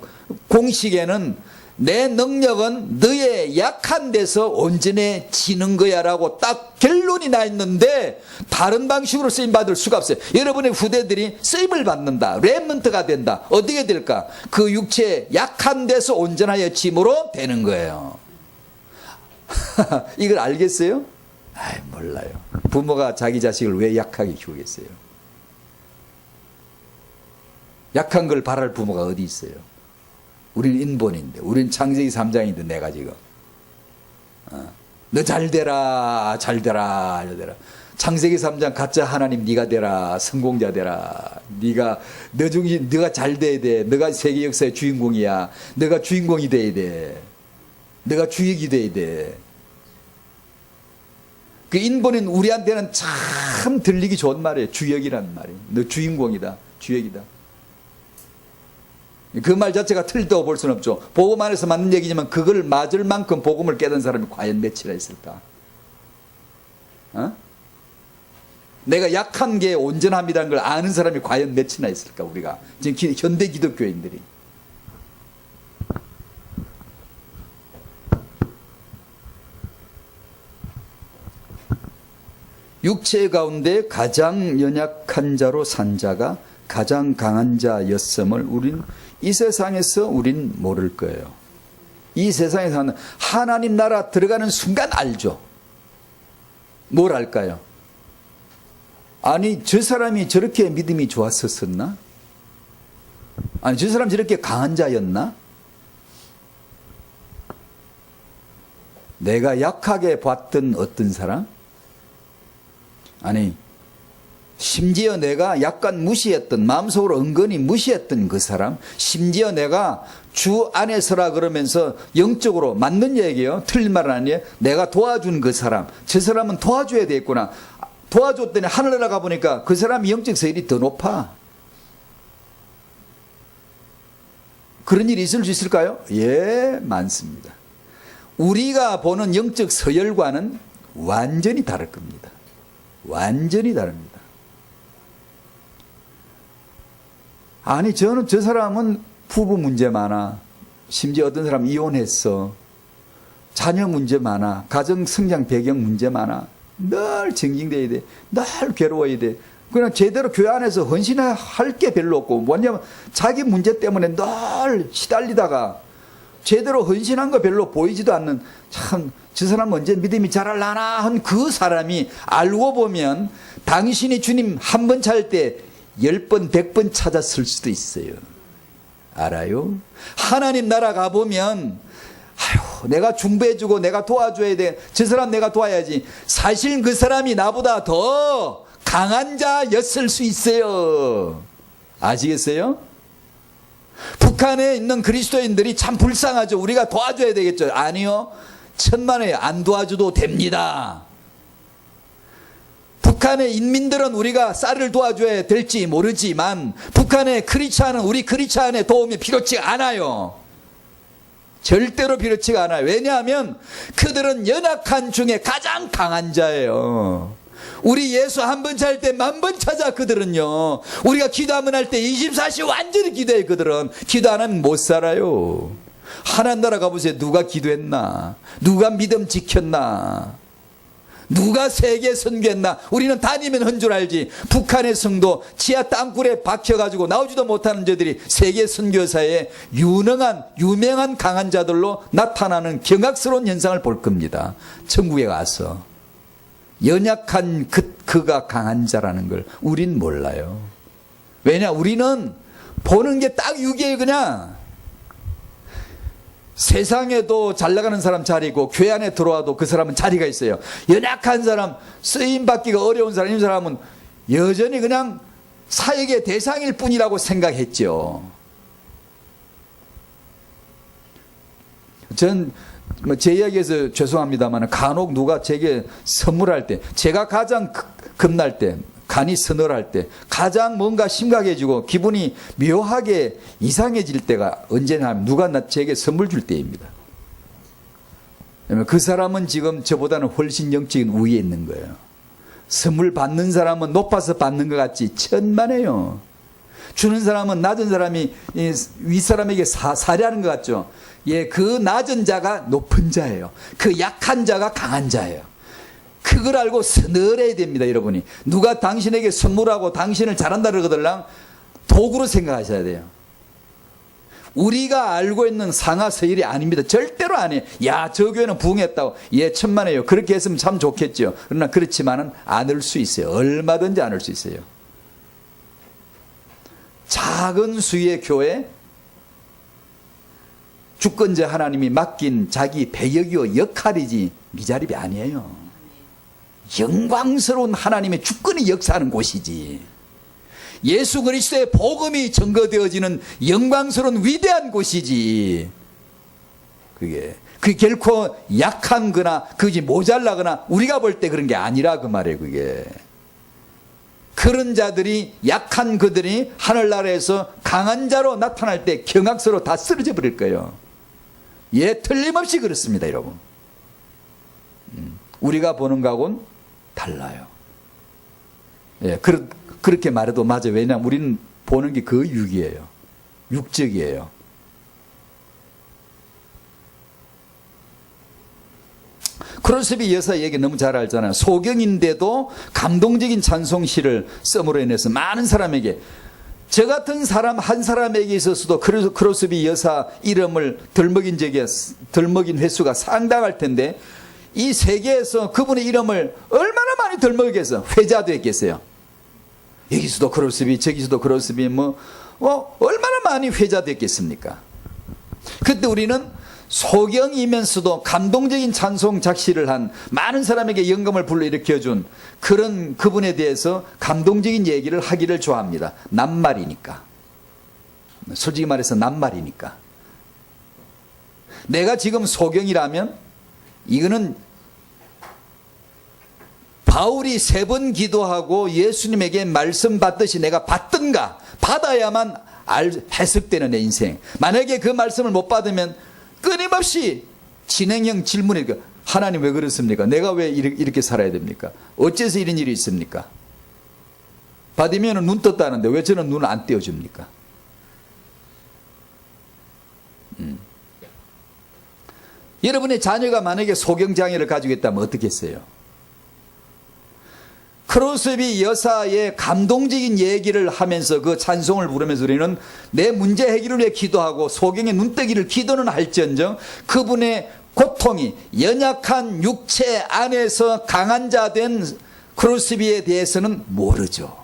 공식에는 내 능력은 너의 약한 데서 온전해지는 거야 라고 딱 결론이 나 있는데 다른 방식으로 쓰임받을 수가 없어요. 여러분의 후대들이 쓰임을 받는다, 렘넌트가 된다. 어떻게 될까? 그 육체의 약한 데서 온전하여 짐으로 되는 거예요. 이걸 알겠어요? 몰라요. 부모가 자기 자식을 왜 약하게 키우겠어요? 약한 걸 바랄 부모가 어디 있어요? 우린 인본인데, 우린 창세기 3장인데 내가 지금 너 잘되라, 잘되라, 잘되라. 창세기 3장 가짜 하나님 네가 되라, 성공자 되라. 네가 잘 돼야 돼. 너가 세계 역사의 주인공이야. 너가 주인공이 돼야 돼. 너가 주역이 돼야 돼. 그 인본인 우리한테는 참 들리기 좋은 말이에요. 주역이란 말이에요. 너 주인공이다, 주역이다. 그 말 자체가 틀리다고 볼 수는 없죠. 복음 안에서 맞는 얘기지만 그걸 맞을 만큼 복음을 깨달은 사람이 과연 몇이나 있을까? 내가 약한 게 온전합니다는 걸 아는 사람이 과연 몇이나 있을까? 우리가 지금 현대 기독교인들이. 육체 가운데 가장 연약한 자로 산 자가 가장 강한 자였음을 이 세상에서 우린 모를 거예요. 이 세상에서 하나님 나라 들어가는 순간 알죠. 뭘 알까요? 아니 저 사람이 저렇게 믿음이 좋았었나? 아니 저 사람 저렇게 강한 자였나? 내가 약하게 봤던 어떤 사람? 아니 심지어 내가 약간 무시했던, 마음속으로 은근히 무시했던 그 사람, 심지어 내가 주 안에서라 그러면서 영적으로 맞는 얘기예요. 틀린 말은 아니에요. 내가 도와준 그 사람, 저 사람은 도와줘야 되겠구나. 도와줬더니 하늘 나가 보니까 그 사람이 영적 서열이 더 높아. 그런 일이 있을 수 있을까요? 예, 많습니다. 우리가 보는 영적 서열과는 완전히 다를 겁니다. 완전히 다릅니다. 아니 저는 저 사람은 부부 문제 많아. 심지어 어떤 사람은 이혼했어. 자녀 문제 많아. 가정 성장 배경 문제 많아. 늘 정진돼야 돼. 늘 괴로워야 돼. 그냥 제대로 교회 안에서 헌신할 게 별로 없고, 뭐냐면 자기 문제 때문에 늘 시달리다가 제대로 헌신한 거 별로 보이지도 않는, 참 저 사람 언제 믿음이 자랄라나 한 그 사람이 알고 보면 당신이 주님 한 번 찾을 때 10번 100번 찾았을 수도 있어요. 알아요? 하나님 나라 가보면 아휴 내가 중보해주고 내가 도와줘야 돼. 저 사람 내가 도와야지. 사실 그 사람이 나보다 더 강한 자였을 수 있어요. 아시겠어요? 북한에 있는 그리스도인들이 참 불쌍하죠. 우리가 도와줘야 되겠죠. 아니요. 천만에 안 도와줘도 됩니다. 북한의 인민들은 우리가 쌀을 도와줘야 될지 모르지만 북한의 크리스찬은 우리 크리스찬의 도움이 필요치 않아요. 절대로 필요치가 않아요. 왜냐하면 그들은 연약한 중에 가장 강한 자예요. 우리 예수 한 번 찾을 때 10,000번 찾아 그들은요. 우리가 기도 한 번 할 때 24시간 완전히 기도해. 그들은 기도 안 하면 못 살아요. 하나님 나라 가보세요. 누가 기도했나? 누가 믿음 지켰나? 누가 세계 선교했나? 우리는 다니면 한 줄 알지. 북한의 성도 지하 땅굴에 박혀가지고 나오지도 못하는 저들이 세계 선교사에 유명한 강한 자들로 나타나는 경악스러운 현상을 볼 겁니다. 천국에 가서 연약한 그가 강한 자라는 걸 우린 몰라요. 왜냐? 우리는 보는 게 딱 이게 그냥 세상에도 잘 나가는 사람 자리고 교회 안에 들어와도 그 사람은 자리가 있어요. 연약한 사람, 쓰임받기가 어려운 사람, 이 사람은 여전히 그냥 사역의 대상일 뿐이라고 생각했죠. 전 제 이야기에서 죄송합니다만 간혹 누가 제게 선물할 때, 제가 가장 겁날 때, 간이 서늘할 때, 가장 뭔가 심각해지고 기분이 묘하게 이상해질 때가 언제나 하면 누가 제게 선물 줄 때입니다. 그 사람은 지금 저보다는 훨씬 영적인 우위에 있는 거예요. 선물 받는 사람은 높아서 받는 것 같지 천만에요. 주는 사람은 낮은 사람이 윗사람에게 사례하는 것 같죠. 예, 그 낮은 자가 높은 자예요. 그 약한 자가 강한 자예요. 그걸 알고 서늘해야 됩니다, 여러분이. 누가 당신에게 선물하고 당신을 잘한다 그러거들랑 도구로 생각하셔야 돼요. 우리가 알고 있는 상하서열이 아닙니다. 절대로 아니에요. 야, 저 교회는 부흥했다고. 예, 천만에요. 그렇게 했으면 참 좋겠죠. 그러나 그렇지만은 않을 수 있어요. 얼마든지 않을 수 있어요. 작은 수의 교회, 주권자 하나님이 맡긴 자기 배역이요 역할이지 미자립이 아니에요. 영광스러운 하나님의 주권이 역사하는 곳이지. 예수 그리스도의 복음이 증거되어지는 영광스러운 위대한 곳이지. 그게 결코 약한 거나 그게 모자라거나 우리가 볼 때 그런 게 아니라 그 말이에요. 그게 그런 자들이, 약한 그들이 하늘나라에서 강한 자로 나타날 때 경악스러워 다 쓰러져 버릴 거예요. 예, 틀림없이 그렇습니다, 여러분. 우리가 보는 거하고는 달라요. 예, 그렇게 말해도 맞아요. 왜냐하면 우리는 보는 게 그 육이에요. 육적이에요. 크로스비 여사 얘기 너무 잘 알잖아요. 소경인데도 감동적인 찬송시를 썸으로 인해서 많은 사람에게, 저 같은 사람 한 사람에게 있어서도 크로스비 여사 이름을 덜먹인 횟수가 상당할 텐데, 이 세계에서 그분의 이름을 얼마나 많이 덜먹였겠어요. 회자도 했겠어요. 여기서도 크로스비 저기서도 크로스비 얼마나 많이 회자됐겠습니까? 그때 우리는 소경이면서도 감동적인 찬송 작시를 한 많은 사람에게 영감을 불러일으켜준 그런 그분에 대해서 감동적인 얘기를 하기를 좋아합니다. 낱말이니까. 솔직히 말해서 낱말이니까. 내가 지금 소경이라면 이거는 바울이 3번 기도하고 예수님에게 말씀 받듯이 내가 받든가 받아야만 해석되는 내 인생. 만약에 그 말씀을 못 받으면 끊임없이 진행형 질문에 하나님 왜 그렇습니까? 내가 왜 이렇게 살아야 됩니까? 어째서 이런 일이 있습니까? 받으면 눈 떴다는데 왜 저는 눈을 안 떼어줍니까? 여러분의 자녀가 만약에 소경장애를 가지고 있다면 어떻게 했어요? 크로스비 여사의 감동적인 얘기를 하면서 그 찬송을 부르면서 우리는 내 문제 해결을 위해 기도하고 소경의 눈뜨기를 기도는 할지언정 그분의 고통이 연약한 육체 안에서 강한 자 된 크로스비에 대해서는 모르죠.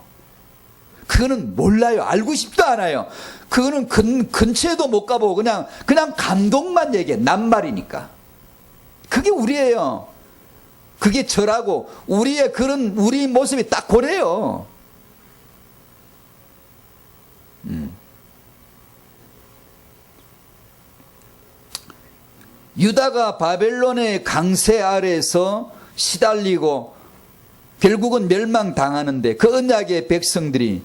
그거는 몰라요. 알고 싶도 않아요. 그거는 근처에도 못 가보고 그냥 감동만 얘기해. 낱말이니까. 그게 우리예요. 그게 저라고 우리의 그런 우리 모습이 딱 그래요. 유다가 바벨론의 강세 아래에서 시달리고 결국은 멸망당하는데 그 언약의 백성들이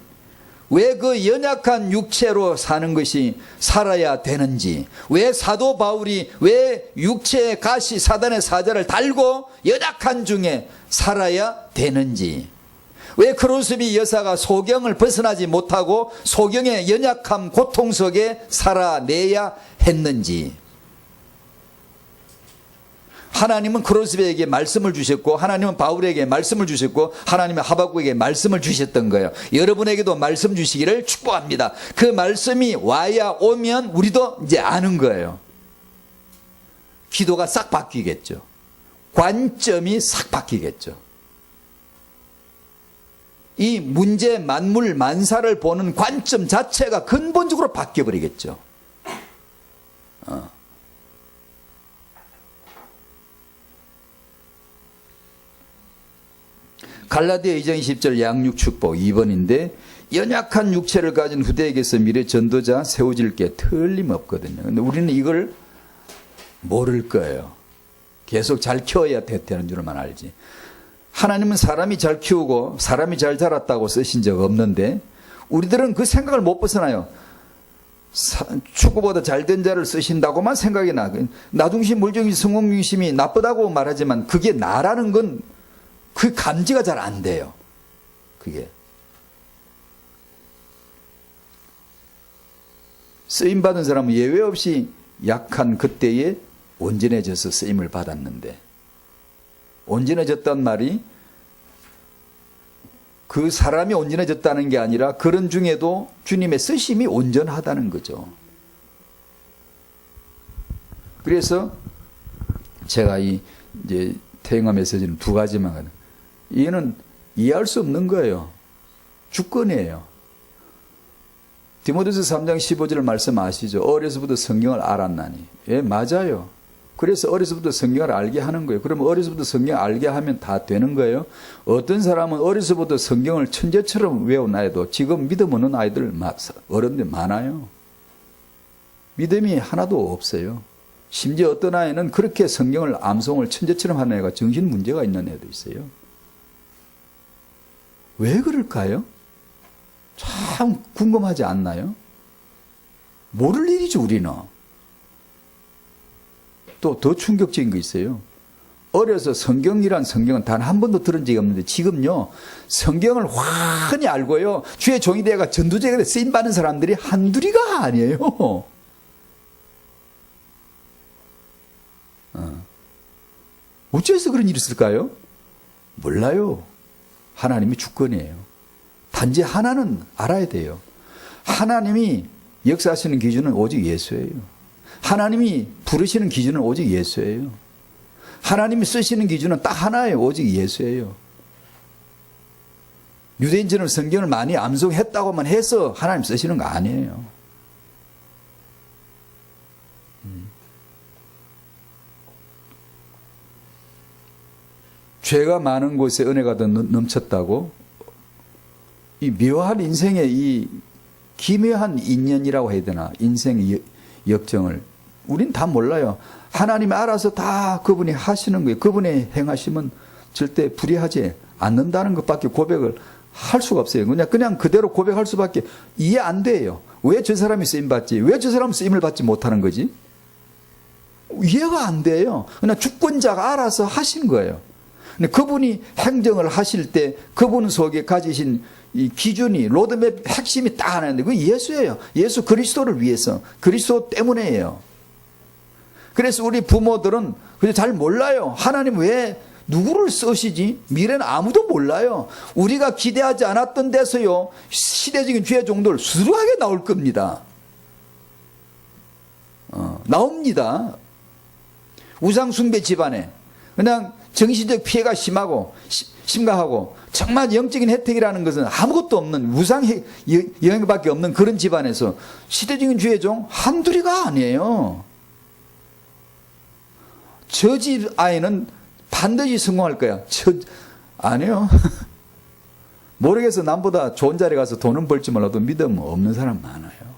왜 그 연약한 육체로 사는 것이 살아야 되는지, 왜 사도 바울이 왜 육체의 가시 사단의 사자를 달고 연약한 중에 살아야 되는지, 왜 크로스비 여사가 소경을 벗어나지 못하고 소경의 연약함 고통 속에 살아내야 했는지, 하나님은 크로스비에게 말씀을 주셨고 하나님은 바울에게 말씀을 주셨고 하나님은 하박국에게 말씀을 주셨던 거예요. 여러분에게도 말씀 주시기를 축복합니다. 그 말씀이 와야 오면 우리도 이제 아는 거예요. 기도가 싹 바뀌겠죠. 관점이 싹 바뀌겠죠. 이 문제 만물 만사를 보는 관점 자체가 근본적으로 바뀌어버리겠죠. 갈라디아 2장 20절 양육 축복 2번인데 연약한 육체를 가진 후대에게서 미래 전도자 세워질 게 틀림없거든요. 근데 우리는 이걸 모를 거예요. 계속 잘 키워야 되는 줄만 알지. 하나님은 사람이 잘 키우고 사람이 잘 자랐다고 쓰신 적 없는데 우리들은 그 생각을 못 벗어나요. 축구보다 잘된 자를 쓰신다고만 생각이 나. 나중심, 물중심, 성공중심이 나쁘다고 말하지만 그게 나라는 건 그 감지가 잘 안 돼요. 그게. 쓰임받은 사람은 예외 없이 약한 그때에 온전해져서 쓰임을 받았는데, 온전해졌단 말이 그 사람이 온전해졌다는 게 아니라 그런 중에도 주님의 쓰심이 온전하다는 거죠. 그래서 제가 이제 태영아 메시지는 2가지만 가는. 이거는 이해할 수 없는 거예요. 주권이에요. 디모데서 3장 15절 말씀 아시죠? 어려서부터 성경을 알았나니. 예, 맞아요. 그래서 어려서부터 성경을 알게 하는 거예요. 그러면 어려서부터 성경을 알게 하면 다 되는 거예요. 어떤 사람은 어려서부터 성경을 천재처럼 외워놔도 지금 믿음 없는 아이들, 어른들 많아요. 믿음이 하나도 없어요. 심지어 어떤 아이는 그렇게 성경을 암송을 천재처럼 하는 애가 정신 문제가 있는 애도 있어요. 왜 그럴까요? 참 궁금하지 않나요? 모를 일이죠, 우리는. 또 더 충격적인 거 있어요. 어려서 성경이란 성경은 단 한 번도 들은 적이 없는데 지금요, 성경을 환히 알고요, 주의 종이 되어가 전도자에게 쓰임받는 사람들이 한둘이가 아니에요. 어째서 그런 일이 있을까요? 몰라요. 하나님이 주권이에요. 단지 하나는 알아야 돼요. 하나님이 역사하시는 기준은 오직 예수예요. 하나님이 부르시는 기준은 오직 예수예요. 하나님이 쓰시는 기준은 딱 하나예요. 오직 예수예요. 유대인처럼 성경을 많이 암송했다고만 해서 하나님 쓰시는 거 아니에요. 죄가 많은 곳에 은혜가 더 넘쳤다고? 이 묘한 인생의 이 기묘한 인연이라고 해야 되나? 인생의 역정을 우린 다 몰라요. 하나님이 알아서 다 그분이 하시는 거예요. 그분의 행하심은 절대 불의하지 않는다는 것밖에 고백을 할 수가 없어요. 그냥 그대로 고백할 수밖에 이해 안 돼요. 왜 저 사람이 쓰임받지? 왜 저 사람은 쓰임을 받지 못하는 거지? 이해가 안 돼요. 그냥 주권자가 알아서 하신 거예요. 근데 그분이 행정을 하실 때 그분 속에 가지신 이 기준이 로드맵 핵심이 딱 하나인데 그게 예수예요. 예수 그리스도를 위해서 그리스도 때문에예요. 그래서 우리 부모들은 그냥 잘 몰라요. 하나님 왜 누구를 쓰시지? 미래는 아무도 몰라요. 우리가 기대하지 않았던 데서요 시대적인 죄 정도를 수두룩하게 나올 겁니다. 나옵니다. 우상숭배 집안에 그냥 정신적 피해가 심각하고 정말 영적인 혜택이라는 것은 아무것도 없는 우상 영향밖에 없는 그런 집안에서 시대적인 죄의 종 한둘이가 아니에요. 저 집 아이는 반드시 성공할 거야. 아니요. 모르겠어. 남보다 좋은 자리에 가서 돈은 벌지 몰라도 믿음 없는 사람 많아요.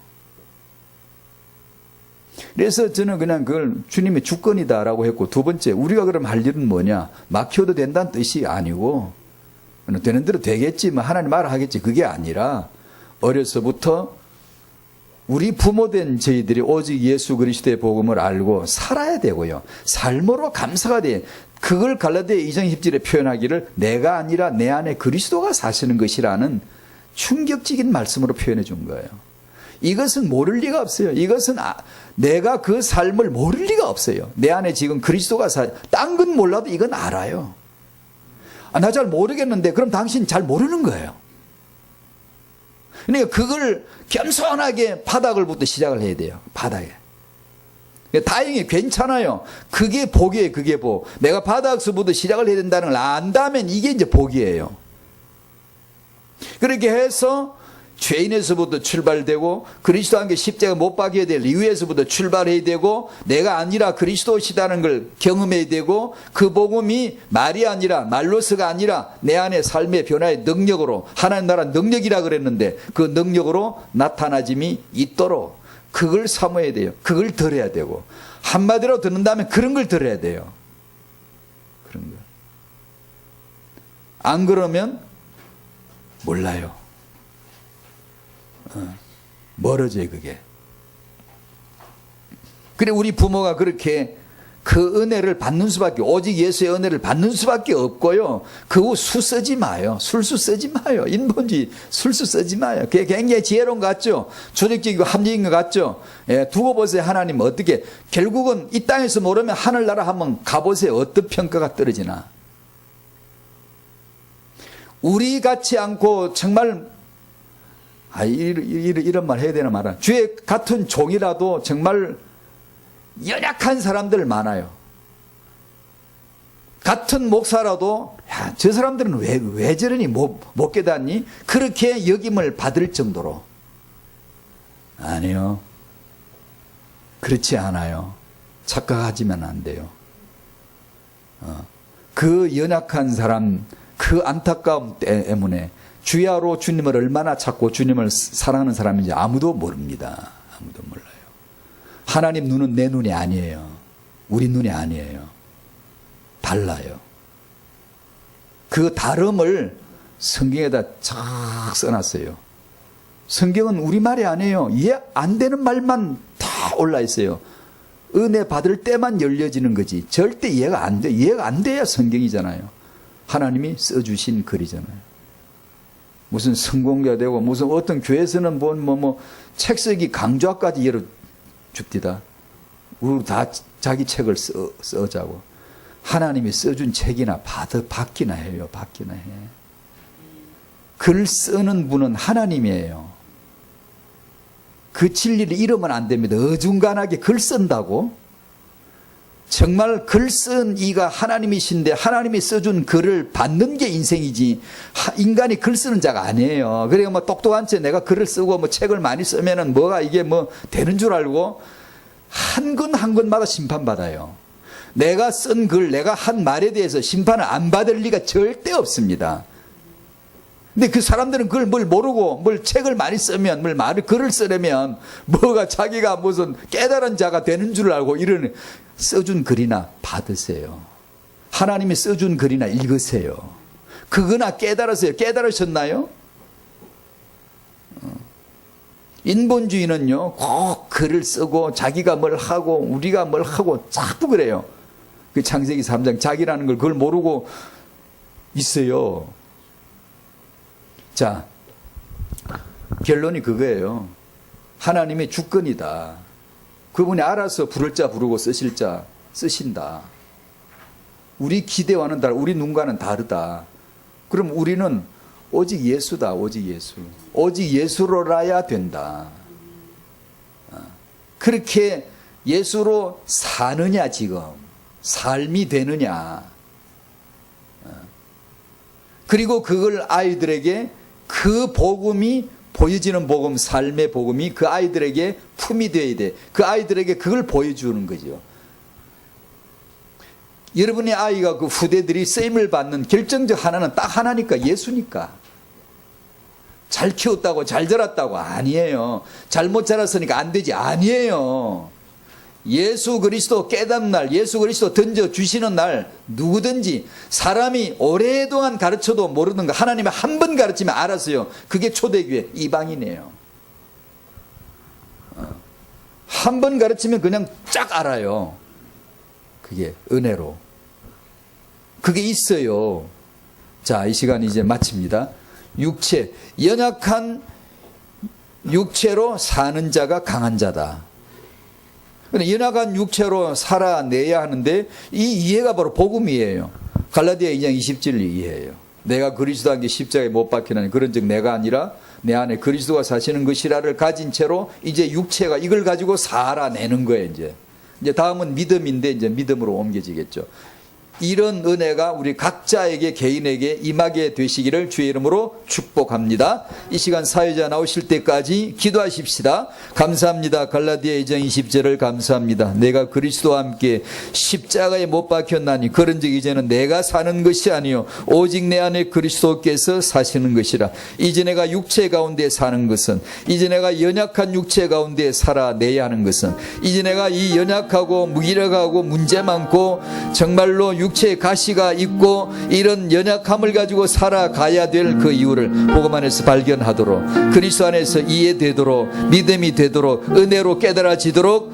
그래서 저는 그냥 그걸 주님의 주권이다라고 했고, 두 번째, 우리가 그럼 할 일은 뭐냐? 막 키워도 된다는 뜻이 아니고, 되는 대로 되겠지, 뭐 하나님 말을 하겠지, 그게 아니라, 어려서부터 우리 부모된 저희들이 오직 예수 그리스도의 복음을 알고 살아야 되고요. 삶으로 감사가 돼. 그걸 갈라디아 2장 10절에 표현하기를 내가 아니라 내 안에 그리스도가 사시는 것이라는 충격적인 말씀으로 표현해 준 거예요. 이것은 모를 리가 없어요. 이것은 내가 그 삶을 모를 리가 없어요. 내 안에 지금 그리스도가 딴 건 몰라도 이건 알아요. 나 잘 모르겠는데 그럼 당신 잘 모르는 거예요. 그러니까 그걸 겸손하게 바닥을부터 시작을 해야 돼요. 바닥에. 다행히 괜찮아요. 그게 복이에요. 그게 복. 내가 바닥서부터 시작을 해야 된다는 걸 안다면 이게 이제 복이에요. 그렇게 해서 죄인에서부터 출발되고 그리스도와 함께 십자가 못 박혀야 될 이유에서부터 출발해야 되고 내가 아니라 그리스도시다는 걸 경험해야 되고 그 복음이 말이 아니라 말로서가 아니라 내 안의 삶의 변화의 능력으로 하나님 나라 능력이라 그랬는데 그 능력으로 나타나짐이 있도록 그걸 사모해야 돼요. 그걸 들어야 되고 한마디로 듣는다면 그런 걸 들어야 돼요. 그런 거. 안 그러면 몰라요. 멀어져요 그게. 그래 우리 부모가 그렇게 그 은혜를 받는 수밖에 오직 예수의 은혜를 받는 수밖에 없고요. 그 후 수 쓰지 마요. 술수 쓰지 마요. 인본주의 술수 쓰지 마요. 그게 굉장히 지혜로운 것 같죠. 조직적이고 합리적인 것 같죠. 예, 두고 보세요. 하나님 어떻게 결국은 이 땅에서 모르면 하늘나라 한번 가보세요. 어떤 평가가 떨어지나. 우리 같지 않고 정말 이런 말 해야 되나 말아. 주의 같은 종이라도 정말 연약한 사람들 많아요. 같은 목사라도 야, 저 사람들은 왜 저러니 못 깨닫니? 그렇게 역임을 받을 정도로. 아니요. 그렇지 않아요. 착각하지면 안 돼요. 그 연약한 사람, 그 안타까움 때문에 주야로 주님을 얼마나 찾고 주님을 사랑하는 사람인지 아무도 모릅니다. 아무도 몰라요. 하나님 눈은 내 눈이 아니에요. 우리 눈이 아니에요. 달라요. 그 다름을 성경에다 쫙 써놨어요. 성경은 우리말이 아니에요. 이해 안 되는 말만 다 올라 있어요. 은혜 받을 때만 열려지는 거지. 절대 이해가 안 돼. 이해가 안 돼야 성경이잖아요. 하나님이 써주신 글이잖아요. 무슨 성공자 되고 무슨 어떤 교회에서는 책 쓰기 강좌까지 열어줍디다. 우리 다 자기 책을 써자고. 하나님이 써준 책이나 받기나 해요. 받기나 해. 글 쓰는 분은 하나님이에요. 그 진리를 잃으면 안 됩니다. 어중간하게 글 쓴다고. 정말 글 쓴 이가 하나님이신데 하나님이 써준 글을 받는 게 인생이지 인간이 글 쓰는 자가 아니에요. 그러니까 뭐 똑똑한 채 내가 글을 쓰고 뭐 책을 많이 쓰면은 뭐가 이게 뭐 되는 줄 알고 한 건 한 건마다 심판받아요. 내가 쓴 글, 내가 한 말에 대해서 심판을 안 받을 리가 절대 없습니다. 근데 그 사람들은 그걸 뭘 모르고 뭘 책을 많이 쓰면 뭘 말을 글을 쓰려면 뭐가 자기가 무슨 깨달은 자가 되는 줄 알고 이런 써준 글이나 받으세요. 하나님이 써준 글이나 읽으세요. 그거나 깨달으세요. 깨달으셨나요? 인본주의는요 꼭 글을 쓰고 자기가 뭘 하고 우리가 뭘 하고 자꾸 그래요. 그 창세기 3장 자기라는 걸 그걸 모르고 있어요. 자, 결론이 그거예요. 하나님의 주권이다. 그분이 알아서 부를 자 부르고 쓰실 자 쓰신다. 우리 기대와는 다르다. 우리 눈과는 다르다. 그럼 우리는 오직 예수다. 오직 예수. 오직 예수로라야 된다. 그렇게 예수로 사느냐 지금. 삶이 되느냐. 그리고 그걸 아이들에게 그 복음이 보여지는 복음, 삶의 복음이 그 아이들에게 품이 되어야 돼. 그 아이들에게 그걸 보여주는 거죠. 여러분의 아이가 그 후대들이 쓰임을 받는 결정적 하나는 딱 하나니까 예수니까. 잘 키웠다고 잘 자랐다고 아니에요. 잘못 자랐으니까 안 되지 아니에요. 예수 그리스도 깨닫는 날, 예수 그리스도 던져주시는 날 누구든지 사람이 오랫동안 가르쳐도 모르는 거 하나님이 한 번 가르치면 알았어요. 그게 초대교회 이방이네요. 한 번 가르치면 그냥 쫙 알아요. 그게 은혜로. 그게 있어요. 자, 이 시간 이제 마칩니다. 육체, 연약한 육체로 사는 자가 강한 자다. 연약한 육체로 살아내야 하는데 이 이해가 바로 복음이에요. 갈라디아 2장 20절 이해예요. 내가 그리스도 함께 십자가에 못 박히나니 그런즉 내가 아니라 내 안에 그리스도가 사시는 것이라를 가진 채로 이제 육체가 이걸 가지고 살아내는 거예요. 이제 다음은 믿음인데 이제 믿음으로 옮겨지겠죠. 이런 은혜가 우리 각자에게 개인에게 임하게 되시기를 주의 이름으로 축복합니다. 이 시간 사회자 나오실 때까지 기도하십시다. 감사합니다. 갈라디아 2장 20절을 감사합니다. 내가 그리스도와 함께 십자가에 못 박혔나니 그런즉 이제는 내가 사는 것이 아니요 오직 내 안에 그리스도께서 사시는 것이라. 이제 내가 육체 가운데 사는 것은 이제 내가 연약한 육체 가운데 살아내야 하는 것은 이제 내가 이 연약하고 무기력하고 문제 많고 정말로 육체에 가시가 있고 이런 연약함을 가지고 살아가야 될 그 이유를 복음 안에서 발견하도록 그리스도 안에서 이해되도록 믿음이 되도록 은혜로 깨달아지도록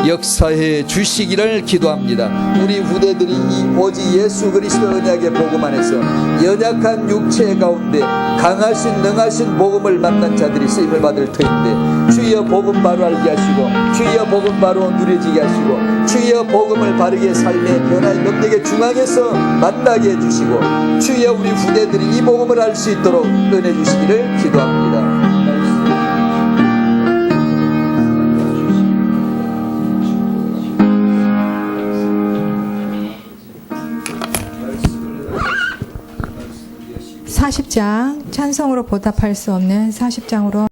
역사해 주시기를 기도합니다. 우리 후대들이 이 오직 예수 그리스도 은혜의 복음 안에서 연약한 육체 가운데 강하신 능하신 복음을 만난 자들이 쓰임을 받을 터인데 주여 복음 바로 알게 하시고 주여 복음 바로 누려지게 하시고 주여 복음을 바르게 삶의 변화의 능력의 중앙에서 만나게 해주시고 주여 우리 후대들이 이 복음을 알 수 있도록 은혜 주시기를 기도합니다. (40장) 찬송으로 보답할 수 없는 (40장으로)